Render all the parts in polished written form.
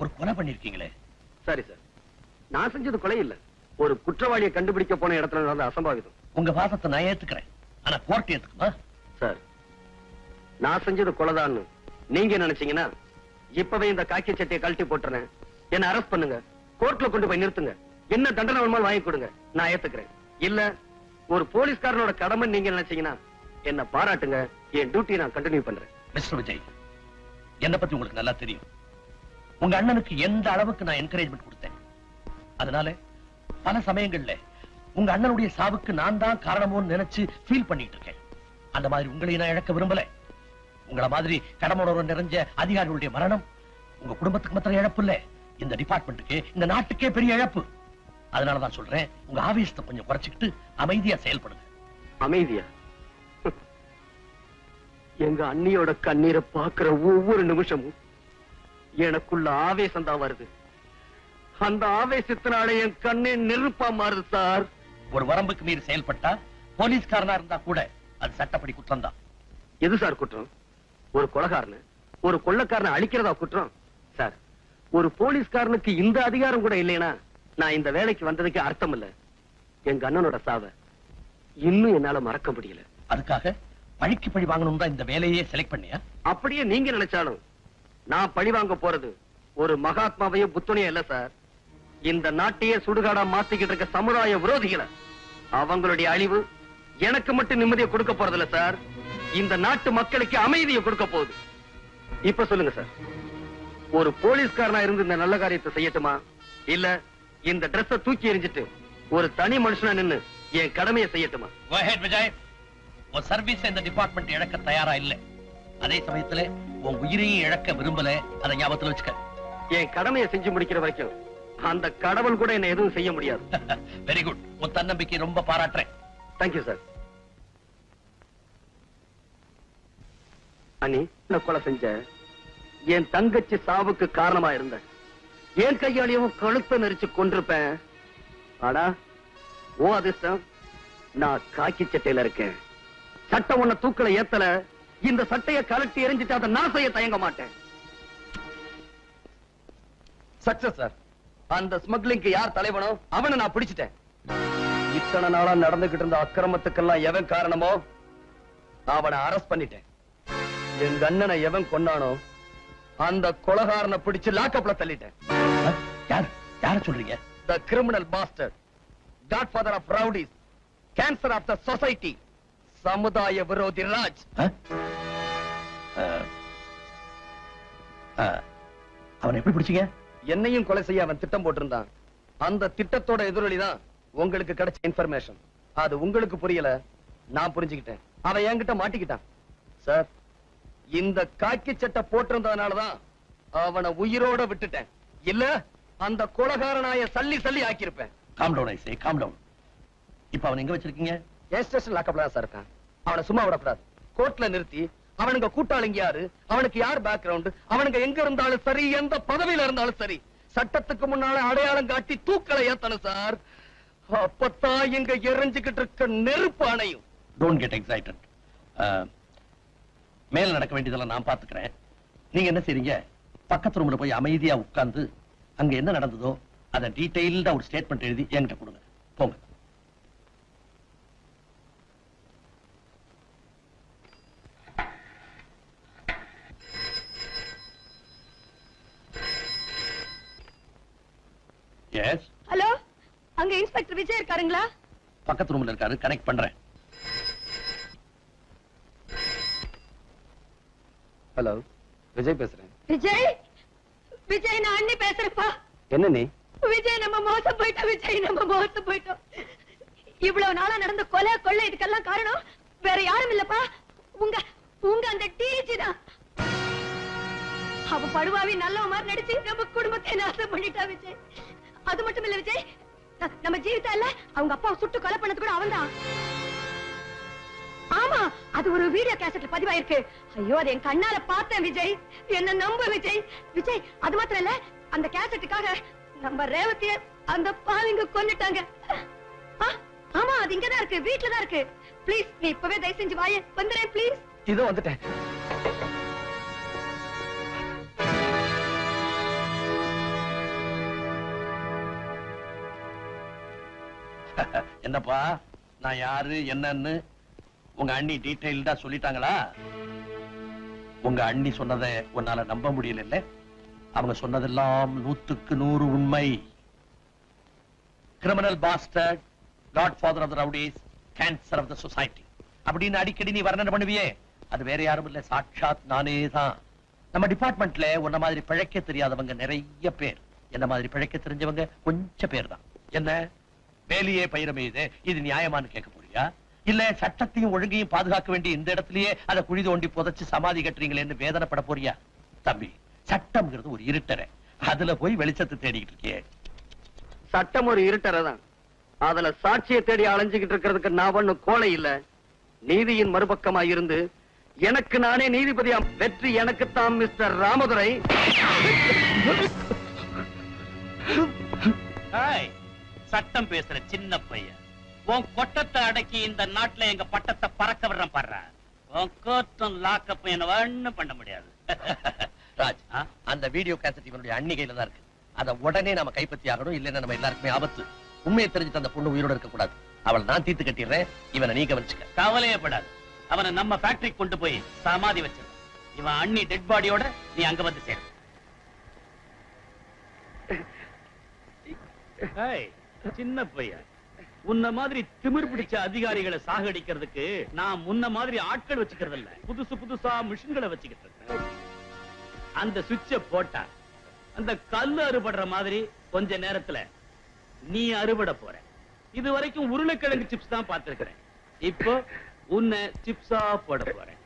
ஒரு கொலை பண்ணிருக்கீங்களே. சரி சார், நான் செஞ்சது கொலை இல்ல, ஒரு குற்றவாளியை கண்டுபிடிக்க போன இடத்துல நடந்த அசம்பாவிதம். உங்க வாதத்தை நான் ஏத்துக்கிறேன், ஆனா கோர்ட் ஏத்துக்குமா? சார், நான் செஞ்சது கொலைதான்னு நீங்க நினைச்சீங்கன்னா இப்பவே இந்த காக்கி சட்டையை கழட்டி போட்டுறேன், என்ன அரெஸ்ட் பண்ணுங்க, கோர்ட்ல கொண்டு போய் நிறுத்துங்க, என்ன தண்டனை வேணுமா வாங்கி கொடுங்க, நான் ஏத்துக்கிறேன். இல்ல ஒரு போலீஸ்காரனோட கடமை நீங்க நினைச்சீங்கன்னா என்ன பாராட்டுங்க, என் டியூட்டியை நான் கண்டினியூ பண்றேன். மிஸ்டர் விஜய், என்ன பத்தி உங்களுக்கு நல்லா தெரியும். உங்க அண்ணனுக்கு எந்த அளவுக்கு நான் என்கரேஜ்மெண்ட் கொடுத்தேன். அதனால பல சமயங்கள்ல உங்க அண்ணனுடைய சாவுக்கு நான் தான் காரணமோன்னு நினைச்சு ஃபீல் பண்ணிட்டு இருக்கேன். அந்த மாதிரி உங்களையும் நான் இழக்க விரும்பல. உங்களை மாதிரி கடமையுணர்வு நிறைஞ்ச அதிகாரிகளுடைய மரணம் உங்க குடும்பத்துக்கு மாத்திரம் இழப்பு இல்ல, இந்த டிபார்ட்மெண்ட்டுக்கு, இந்த நாட்டுக்கே பெரிய இழப்பு. அதனாலதான் சொல்றேன், உங்க ஆவேசத்தை கொஞ்சம் குறைச்சிக்கிட்டு அமைதியா செயல்படுங்க. அமைதியா? எங்க அண்ணியோட கண்ணீரை பாக்குற ஒவ்வொரு நிமிஷமும் எனக்குள்ள ஆவேசம் தான் வருது. அந்த ஆவேசத்தினால என் கண்ணே நெருப்பா மாறுது சார். ஒரு வரம்புக்கு மீறி செயல்பட்டா போலீஸ்காரனா இருந்தா கூட அது சட்டப்படி குற்றம் தான். எது சார் குற்றம்? ஒரு கொலைகாரனை, ஒரு கொள்ளைக்காரனை அழிக்கிறதா குற்றம்? சார், ஒரு போலீஸ்காரனுக்கு இந்த அதிகாரம் கூட இல்லைன்னா நான் இந்த வேலைக்கு வந்ததுக்கு அர்த்தம் இல்ல. எங்க அண்ணனோட சாவை இன்னும் என்னால மறக்க முடியல. அதுக்காக பழிக்கு பழி வாங்கணும் தான் இந்த வேலையே செலக்ட் பண்ணியா? அப்படியே நீங்க நினைச்சாலும் நான் பழி வாங்க போறது ஒரு மகாத்மாவையும் புத்தனையும் இல்ல சார். இந்த நாட்டையே சுடுகாடா மாத்திக்கிட்டு இருக்க சமுதாய விரோதிகளை, அவங்களுடைய அழிவு எனக்கு மட்டும் நிம்மதியை கொடுக்க போறதில்ல சார், இந்த நாட்டு மக்களுக்கு அமைதியை கொடுக்க போகுது. இப்ப சொல்லுங்க சார், ஒரு போலீஸ்காரனா இருந்து இந்த நல்ல காரியத்தை செய்யட்டுமா, இல்ல இந்த டிரெஸ் தூக்கி எறிஞ்சிட்டு ஒரு தனி மனுஷனா நின்னு என் கடமையை செய்யட்டுமா? Go ahead, Vijay. உன் சர்வீஸ் இந்த டிபார்ட்மெண்ட் இழக்க தயாரா இல்ல, அதே சமயத்துல உன் உயிரையும் இழக்க விரும்பல, அதை ஞாபகத்துல வச்சுக்க. என் கடமையை செஞ்சு முடிக்கிற வரைக்கும் அந்த கடவுள் கூட என்ன எதுவும் செய்ய முடியாது. வெரி குட், உன் தன்னம்பிக்கை ரொம்ப பாராட்டுறேன். Thank you sir. அண்ணி, நான் கொலை செஞ்ச என் தங்கச்சி சாவுக்கு காரணமா இருந்த என் கையாலையும் கழுத்தை நெரிச்சு கொண்டிருப்பேன். ஆனா ஓ அதிர்ஷ்டம், நான் காக்கி சட்டையில இருக்கேன். சட்டம் உன்னை தூக்கல ஏத்தல, இந்த சட்டையை கலட்டி எரிஞ்சிட்டு அதை நான் செய்ய தயங்க மாட்டேன். Success sir. அந்த ஸ்மக்லிங்க்கு யார் தலைவனோ அவனை நான் பிடிச்சிட்டேன். இத்தனை நாளா நடந்துகிட்டு இருந்த அக்கிரமத்துக்கெல்லாம் எவன் காரணமோ அவனை அரெஸ்ட் பண்ணிட்டேன். எங்க அண்ணனை எவன் கொண்டானோ அந்த கொலைகாரனை பிடிச்சு லாக்கப்ல தள்ளிட்டேன். யார சொல்றீங்க? The criminal bastard, godfather of rowdies, cancer of the society, சமுதாய விரோதி ராஜ். அவனை எப்படி பிடிச்சீங்க? என்னையும் கொலை செய்ய அவன் திட்டம் போட்டிருந்தான். அந்த திட்டத்தோட எதிரொலிதான் உங்களுக்கு கிடைச்ச இன்ஃபர்மேஷன். அது உங்களுக்கு புரியல, நான் புரிஞ்சுக்கிட்டேன். அவன் என்கிட்ட மாட்டிக்கிட்டான். சார், இந்த காக்கி சட்டை போட்டிருந்ததுனாலதான் அவனை உயிரோட விட்டுட்டேன். இல்ல அந்த கொலைகாரனாய சல்லி சல்லி ஆக்கியிருப்பேன். காம் டவுன், ஐ சே காம் டவுன். இப்ப அவன் எங்க வச்சிருக்கீங்க? என் ஸ்டேஷன் லாக்கப்ல தான் சார் இருக்கான். அவனை சும்மா விடக்கூடாது. கோர்ட்ல நிறுத்தி அவனுங்க கூட்டாளிங்க யாரு, அவனுக்கு யார் பேக்ரவுண்ட், அவனுங்க எங்க இருந்தாலும் சரி, எந்த பதவியில இருந்தாலும் சரி, சட்டத்துக்கு முன்னால அடையாளம் காட்டி தூக்கலை ஏத்தணும் சார். அப்பத்தான் எங்க எரிஞ்சுக்கிட்டு இருக்க நெருப்பு அணையும். Don't get excited. மேல நடக்க வேண்டியதெல்லாம் நான் பாத்துக்கிறேன். நீங்க என்ன செய்றீங்க? பக்கத்து ரூம்ல போய் அமைதியா உட்கார்ந்து அங்க என்ன நடந்ததோ அதை டீடைல்டா ஒரு ஸ்டேட்மெண்ட் எழுதி என்கிட்ட கொடுங்க. போங்க. எஸ். ஹலோ, அங்க இன்ஸ்பெக்டர் விஜய் இருக்காருங்களா? பக்கத்து ரூம்ல இருக்காரு, கனெக்ட் பண்றேன். ஹலோ, விஜய் பேசுறேன். விஜய், விஜய் நான் அண்ணி பேசுறேன்ப்பா. என்ன நீ? விஜய் நம்ம மோசம் போயிட்டோம். விஜய் நம்ம மோசம் போயிட்டோம். இவ்வளவு நாளா நடந்த கொலை கொள்ளை இதுக்கெல்லாம் காரணம் வேற யாரும் இல்லப்பா, உங்க உங்க அந்த டிஜி தான். அவ படுவாவி நல்லவ மாதிரி நடிச்சு நம்ம குடும்பத்தை நாசம் பண்ணிட்டா விஜய். அது மட்டும் இல்ல விஜய், நம்ம ஜீவிதா இல்ல, அவங்க அப்பாவை சுட்டு கொலை பண்ணது கூட அவன்தான். ஆமா, அது ஒரு வீடியோ கேசட்ல பதிவாயிருக்கு. ஐயோ, அது என் கண்ணால பார்த்தேன் விஜய், என்ன நம்பு விஜய். விஜய், அது மாத்திரம் இல்ல, அந்த கேசட்டுக்காக நம்ம ரேவதிய அந்த பாவிங்க கொன்னுட்டாங்க. ஆமா, அது இங்கதான் இருக்கு, வீட்டுல தான் இருக்கு. ப்ளீஸ் நீ இப்பவே தயவு செஞ்சு வாயே, வந்துறேன் ப்ளீஸ். இதோ வந்துட்டேன். என்னப்பா நான் யாரு என்னன்னு உங்க அண்ணி டீடைல்டா சொல்லிட்டாங்களா? உங்க அண்ணி சொன்னதை உன்னால நம்ப முடியல. அவங்க சொன்னதெல்லாம் 100% உண்மை. Criminal bastard, godfather of the rowdies, cancer of the society அப்படின்னு அடிக்கடி நீ வர்ணனை பண்ணுவியே, அது வேற யாரும் இல்ல, சாட்சாத் நானே தான். நம்ம டிபார்ட்மெண்ட்ல உன்ன மாதிரி பிழைக்க தெரியாதவங்க நிறைய பேர், என்ன மாதிரி பிழைக்க தெரிஞ்சவங்க கொஞ்சம் பேர் தான். என்ன வேலையே பயிரமே இது நியாயமானு கேட்க போறியா? இல்ல சட்டத்தையும் ஒழுங்கையும் பாதுகாக்க வேண்டிய இந்த இடத்துலயே அதை குழி தோண்டி புதைச்சு சமாதி கட்டுறீங்களேன்னு வேதனைப்பட போறியா? தம்பி, சட்டம்ங்கிறது ஒரு இருட்டறை, அதுல போய் வெளிச்சத்தை தேடிக்கிட்டு இருக்கியே. சட்டம் ஒரு இருட்டறை தான், அதுல சாட்சியை தேடி அலைஞ்சுகிட்டு இருக்கிறதுக்கு நான் ஒண்ணும் கோலை இல்ல. நீதியின் மறுபக்கமா இருந்து எனக்கு நானே நீதிபதியா வெற்றி எனக்குத்தான் மிஸ்டர் ராமதுரை. சட்டம் பேசுற சின்ன பையன், உன் கொட்டத்தை அடக்கி இந்த நாட்டுல எங்க பட்டத்தை பறக்க விடுறேன் பாடுற. உன் கோர்ட்டும் லாக்கப்பும் என்ன ஒண்ணும் பண்ண முடியாது. ராஜ், அந்த வீடியோ கேசட் இவனுடைய அன்னிகையில தான் இருக்கு. அதை உடனே நாம கைப்பற்றி ஆகணும், இல்லைன்னா நம்ம எல்லாருக்குமே ஆபத்து. உண்மையை தெரிஞ்சுட்டு அந்த பொண்ணு உயிரோட இருக்க கூடாது. அவளை நான் தீர்த்து கட்டிடுறேன், இவனை நீ கவனிச்சுக்க. கவலையே படாது, அவனை நம்ம ஃபேக்டரி கொண்டு போய் சமாதி வச்சிரு. இவன் அண்ணி டெட் பாடியோட நீ அங்க வந்து சேரு. சின்ன பையன், உன்ன மாதிரி திமிர் பிடிச்ச அதிகாரிகளை சாகடிக்கிறதுக்கு நான் முன்ன மாதிரி ஆட்கள் வச்சுக்கிறது இல்ல, புதுசா மிஷின்களை வச்சுக்கிட்டு. அந்த சுவிட்ச போட்டா அந்த கல்லு அறுபடுற மாதிரி கொஞ்ச நேரத்துல நீ அறுபட போற. இது வரைக்கும் உருளைக்கிழங்கு சிப்ஸ் தான் பார்த்திருக்கிறேன், இப்போ உன்னை சிப்ஸா போட போறேன்.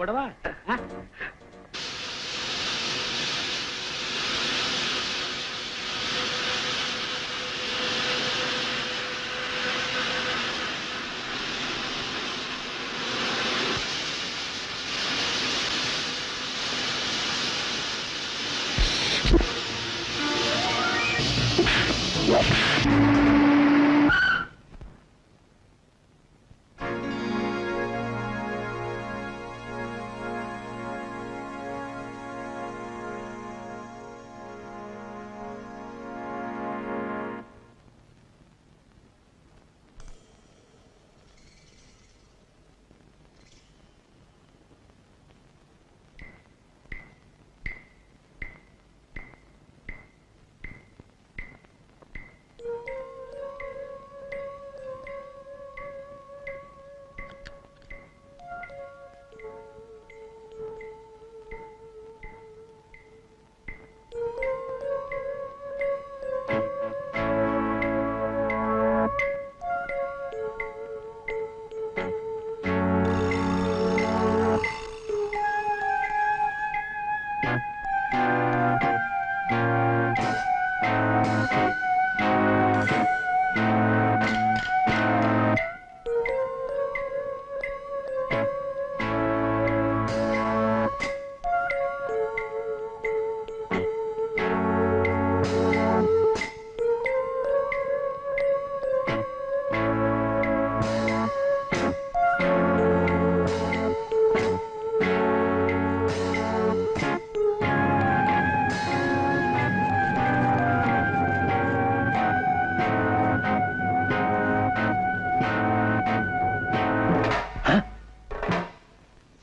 போடவா?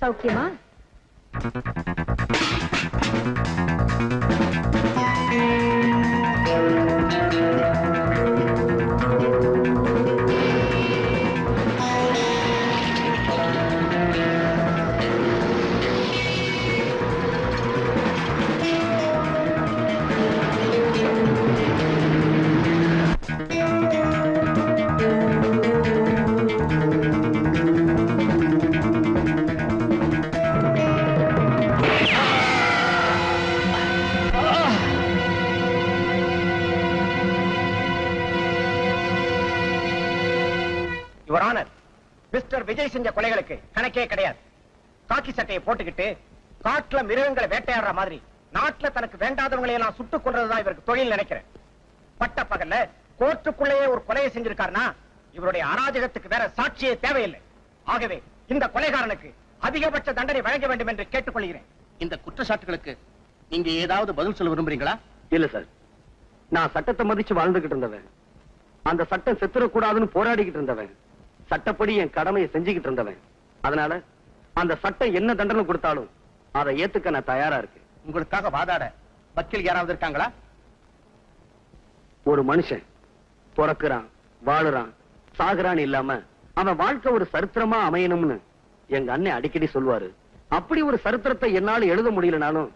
சௌக்கியமா? மிஸ்டர் விஜய் செஞ்ச கொலைகளுக்கு கணக்கே கிடையாது. காக்கி சட்டையை போட்டுக்கிட்டு காட்டுல மிருகங்களை வேட்டையாடுற மாதிரி நாட்டுல தனக்கு வேண்டாதவங்களை எல்லாம் சுட்டுக் கொள்றதுதான் இவருக்கு தொழில் நினைக்கிறேன். பட்ட பகல்ல கோர்ட்டுக்குள்ளேயே ஒரு கொலையை செஞ்சிருக்காருன்னா இவருடைய அராஜகத்துக்கு வேற சாட்சியே தேவையில்லை. ஆகவே இந்த கொலைகாரனுக்கு அதிகபட்ச தண்டனை வழங்க வேண்டும் என்று கேட்டுக்கொள்கிறேன். இந்த குற்றச்சாட்டுகளுக்கு நீங்க ஏதாவது பதில் சொல்ல விரும்புறீங்களா? இல்ல சார், நான் சட்டத்தை மதிச்சு வாழ்ந்துகிட்டு இருந்தவன். அந்த சட்டம் செத்துறக்கூடாதுன்னு போராடிக்கிட்டு இருந்தவன், சட்டப்படி என் கடமையை செஞ்சுக்கிட்டு இருந்தவன். அதனால அந்த சட்டம் என்ன தண்டனை கொடுத்தாலும் அதை ஏத்துக்க நான் தயாரா இருக்கேன். உங்களுக்காக வாதாட வக்கீல் யாராவது இருக்காங்களா? ஒரு மனுஷன் பிறக்குறான், வாழுறான், சாகுறான்னு இல்லாம அவன் வாழ்க்கை ஒரு சரித்திரமா அமையணும்னு எங்க அண்ணன் அடிக்கடி சொல்லுவாரு. அப்படி ஒரு சரித்திரத்தை என்னால எழுத முடியலனாலும்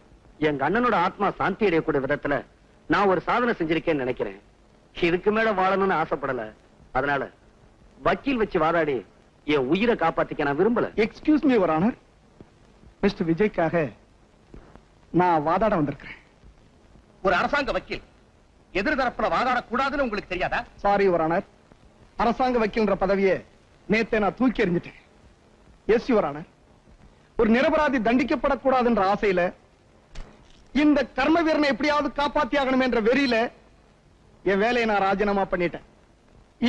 எங்க அண்ணனோட ஆத்மா சாந்தி அடையக்கூடிய விதத்துல நான் ஒரு சாதனை செஞ்சிருக்கேன்னு நினைக்கிறேன். இதுக்கு மேல வாழணும்னு ஆசைப்படல. அதனால வக்கீல் வச்சு வாதாடி என் உயிரை காப்பாத்திக்க நான் விரும்பல. Excuse me your honour, mister விஜய்க்காக நான் வாதாட வந்திருக்கிறேன். ஒரு அரசாங்க வக்கீல் எதிர்தரப்புல வாதாடக்கூடாதுன்னு உங்களுக்கு தெரியாதா? சாரி யுவர் ஆனர், அரசாங்க வக்கீல்ன்ற பதவியை நேத்தே நான் தூக்கி எறிஞ்சிட்டேன். எஸ் யுவர் ஆனர், ஒரு நிரபராதி தண்டிக்கப்படக்கூடாதுன்ற ஆசையில இந்த கர்ம வீரனை எப்படியாவது காப்பாத்தி ஆகணும் என்ற வெறியில என் வேலையை நான் ராஜினாமா பண்ணிட்டேன்.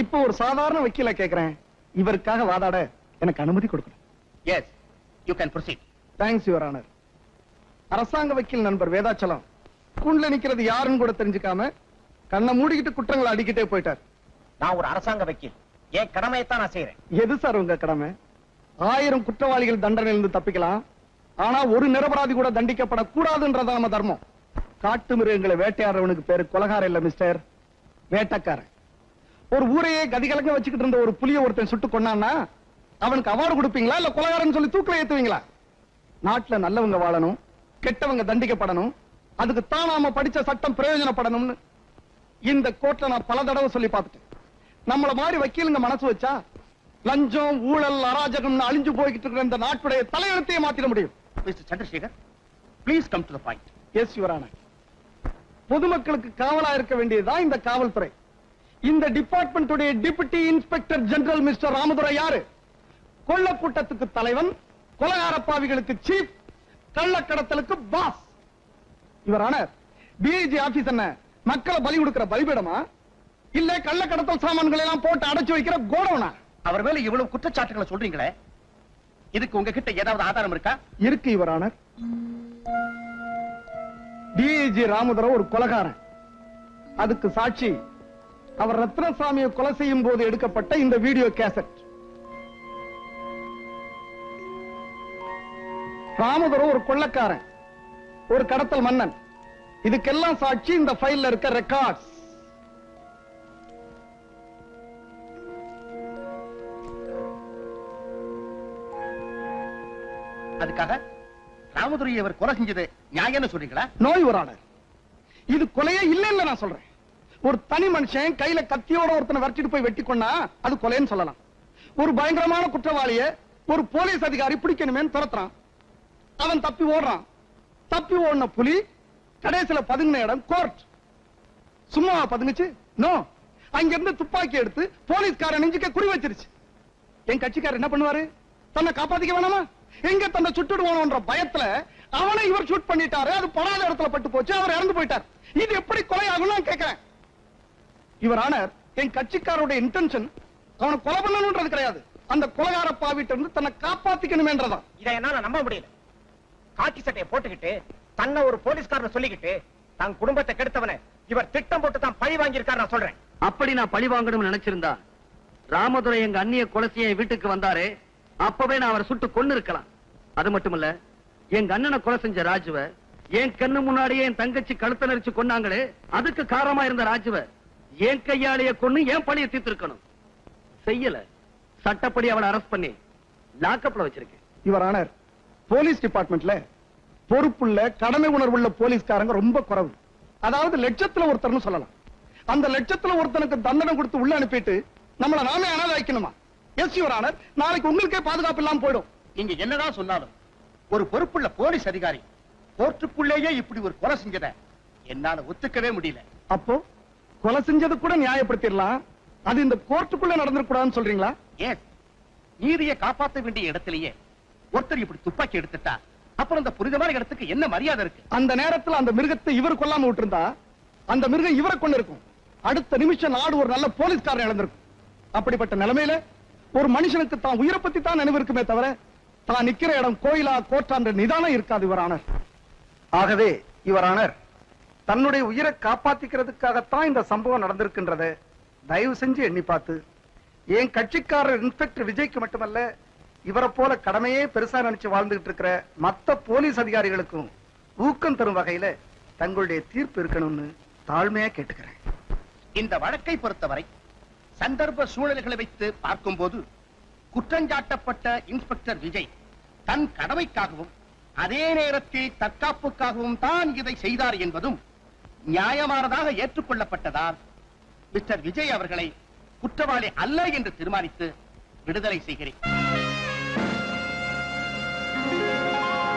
இப்போ ஒரு சாதாரண வக்கீல கேட்கிறேன், இவருக்காக வாதாட எனக்கு அனுமதி கொடுக்கணும். Yes, you can proceed. Thanks your honour. அரசாங்க வக்கீல் நண்பர் வேதாச்சலம் கூண்டுல நிக்கிறது யாருன்னு கூட தெரிஞ்சுக்காம கண்ணை மூடிக்கிட்டு குற்றங்களை அடிக்கிட்டே போயிட்டார். நான் ஒரு அரசாங்க வக்கீல், என் கடமையைத்தான் நான் செய்யறேன். எது சார் உங்க கடமை? 1000 குற்றவாளிகள் தண்டனையிலிருந்து தப்பிக்கலாம், ஆனா ஒரு நிரபராதி கூட தண்டிக்கப்படக்கூடாதுன்றத நம்ம தர்மம். காட்டு மிருகங்களை வேட்டையாடுறவனுக்கு பேரு கொலகாரம் இல்ல மிஸ்டர், வேட்டக்காரன். ஒரு ஊரையே கதிகலங்க வச்சுக்கிட்டு இருந்த ஒரு புலிய ஒருத்தன் சுட்டு கொண்டான்னா அவனுக்கு அவார்டு கொடுப்பீங்களா இல்ல கொலகாரன்னு சொல்லி தூக்கில ஏத்துவீங்களா? நாட்டுல நல்லவங்க வாழணும், கெட்டவங்க தண்டிக்கப்படணும், அதுக்கு தான் நாம படிச்ச சட்டம் பிரயோஜனப்படணும்னு இந்த கோர்ட்ல நான் பல தடவை சொல்லி பார்த்துட்டேன். நம்மள மாதிரி வக்கீலுங்க மனசு வச்சா லஞ்சம், ஊழல், அராஜகம் அழிஞ்சு போய்கிட்டு இருக்கிற இந்த நாட்டுடைய தலையெழுத்தையே மாத்திட முடியும். Mister Chandrasekhar, please come to the point. Yes your honour, பொதுமக்களுக்கு காவலா இருக்க வேண்டியதுதான் இந்த காவல்துறை. இந்த டிபார்ட்மெண்ட்டுடைய deputy inspector general mister Ramadurai யாரு? கொள்ள கூட்டத்துக்கு தலைவன், கொலைகாரப்பாவிகளுக்கு சீஃப், கள்ளக்கடத்தலுக்கு boss. Your honour, DIG office என்ன மக்களை பலி கொடுக்கிற பலிபீடமா இல்ல கள்ளக்கடத்தல் சாமான்களை எல்லாம் போட்டு அடைச்சு வைக்கிற கோடவுனா? அவர் மேல இவ்வளவு குற்றச்சாட்டுகளை சொல்றீங்களே, இதுக்கு உங்ககிட்ட ஏதாவது ஆதாரம் இருக்கா? இருக்கு யுவர் ஆனர். டிஐஜி ராமதுரை ஒரு கொலைகாரன். அதுக்கு சாட்சி அவர் ரத்னசாமியை கொலை செய்யும் போது எடுக்கப்பட்ட இந்த வீடியோ கேசட். ராமதுரை ஒரு கொள்ளக்காரன், ஒரு கடத்தல் மன்னன். இதுக்கெல்லாம் சாட்சி இந்த ஃபைல்ல இருக்க ரெக்கார்ட்ஸ். அதுக்காக ராமதுரையை அவர் கொலை செஞ்சது நியாயம்னு சொல்றீங்களா? நோ யுவர் ஆனர், இது கொலையே இல்லைன்னு நான் சொல்றேன். ஒரு தனி மனுஷன் கையில கத்தியோட ஒருத்தனை விரட்டிட்டு போய் வெட்டி கொண்டா அது கொலைன்னு சொல்லலாம். ஒரு பயங்கரமான குற்றவாளிய ஒரு போலீஸ் அதிகாரி பிடிக்கணுமேன்னு துரத்துறான், அவன் தப்பி ஓடுறான். தப்பி ஓடின புலி கடைசியில பதுங்கின இடம் கோர்ட். சும்மாவா பதுங்குச்சு? நோ, அங்கிருந்து துப்பாக்கி எடுத்து போலீஸ்காரன் நெஞ்சுக்க குறி வச்சிருச்சு. என் கட்சிக்காரர் என்ன பண்ணுவாரு? தன்னை காப்பாத்திக்க வேணாமா? எங்க தன்னை சுட்டுடுவானோன்ற பயத்துல அவனை இவர் ஷூட் பண்ணிட்டாரு, அது படாத இடத்துல பட்டு போச்சு, அவர் இறந்து போயிட்டார். இது எப்படி கொலை ஆகும் நான் கேட்கிறேன். யுவர் ஆனர், என் கட்சிக்காரோட இன்டென்ஷன் அவனை கொலை பண்ணணும்ன்றது கிடையாது, அந்த கொலைகார பாவிட்ட இருந்து தன்னை காப்பாத்திக்கணுமேன்றதான். இதை என்னால நம்ப முடியல. காக்கி சட்டையை போட்டுக்கிட்டு தன்னை ஒரு போலீஸ்காரன் சொல்லிக்கிட்டு தன் குடும்பத்தை கெடுத்தவனை இவர் திட்டம் போட்டு தான் பழி வாங்கியிருக்காரு நான் சொல்றேன். அப்படி நான் பழி வாங்கணும்னு நினைச்சிருந்தா ராமதுரை எங்க அண்ணிய கொலை செய்ய என் வீட்டுக்கு வந்தாரே, அப்பவே நான் அவரை சுட்டு கொன்னு இருக்கலாம். அது மட்டுமல்ல, எங்க அண்ணனை கொலை செஞ்ச ராஜுவ என் கண்ணு முன்னாடியே என் தங்கச்சி கழுத்த நெரிச்சு கொன்னாங்களே, அதுக்கு காரணமா இருந்த ராஜுவ என் கையாலேயே கொன்னு என் பழியை தீர்த்திருக்கணும். செய்யல. சட்டப்படி அவளை அரெஸ்ட் பண்ணி லாக்கப்ல வச்சிருக்கேன். யுவர் ஆனர், போலீஸ் டிபார்ட்மெண்ட்ல பொறுப்புள்ள கடமை உணர்வுள்ள போலீஸ்காரங்க ரொம்ப குறைவு. அதாவது லட்சத்துல ஒருத்தர்னு சொல்லலாம். அந்த லட்சத்துல ஒருத்தனுக்கு தண்டனை கொடுத்து உள்ள அனுப்பிட்டு நம்மள நாமே அனாதை வைக்கணுமா? எஸ் யுவர் ஆனர், நாளைக்கு உங்களுக்கே பாதுகாப்பு இல்லாம போயிடும். நீங்க என்னதான் சொன்னாலும் ஒரு பொறுப்புள்ள போலீஸ் அதிகாரி கோர்ட்டுக்குள்ளேயே இப்படி ஒரு கொலை செஞ்சதை என்னால ஒத்துக்கவே முடியல. அப்போ கொலை செஞ்சது கூட நியாயப்படுத்திடலாம், அது இந்த கோர்ட்டுக்குள்ள நடந்துடக்கூடாதுன்னு சொல்றீங்களா? ஏன் நீதியை காப்பாற்ற வேண்டிய இடத்திலேயே ஒருத்தர் இப்படி துப்பாக்கி எடுத்துட்டா அப்புறம் அந்த புனிதமான இடத்துக்கு என்ன மரியாதை இருக்கு? அந்த நேரத்தில் அந்த மிருகத்தை இவர் கொல்லாம விட்டுருந்தா அந்த மிருகம் இவரை கொண்டு இருக்கும். அடுத்த நிமிஷம் நாடு ஒரு நல்ல போலீஸ்காரன் இழந்திருக்கும். அப்படிப்பட்ட நிலைமையில ஒரு மனுஷனுக்கு தான் உயிரை பத்தி தான் நினைவு இருக்குமே தவிர தான் நிக்கிற இடம் கோயிலா கோட்டான்ற நிதானம் இருக்காது யுவர் ஆனர். ஆகவே யுவர் ஆனர், தன்னுடைய உயிரை காப்பாத்திக்கிறதுக்காகத்தான் இந்த சம்பவம் நடந்திருக்கின்றத தயவு செஞ்சு எண்ணி பார்த்து என் கட்சிக்காரர் இன்ஸ்பெக்டர் விஜய்க்கு மட்டுமல்ல, இவரை போல கடமையே பெருசா நினைச்சு வாழ்ந்துகிட்டு இருக்கிற மத்த போலீஸ் அதிகாரிகளுக்கும் ஊக்கம் தரும் வகையில தங்களுடைய தீர்ப்பு இருக்கணும்னு தாழ்மையா கேட்டுக்கிறேன். இந்த வழக்கை பொறுத்தவரை சந்தர்ப்ப சூழல்களை வைத்து பார்க்கும்போது குற்றஞ்சாட்டப்பட்ட இன்ஸ்பெக்டர் விஜய் தன் கடமைக்காகவும் அதே நேரத்தில் தற்காப்புக்காகவும் தான் இதை செய்தார் என்பதும் நியாயமானதாக ஏற்றுக்கொள்ளப்பட்டதால் மிஸ்டர் விஜய் அவர்களை குற்றவாளி அல்ல என்று தீர்மானித்து விடுதலை செய்கிறேன்.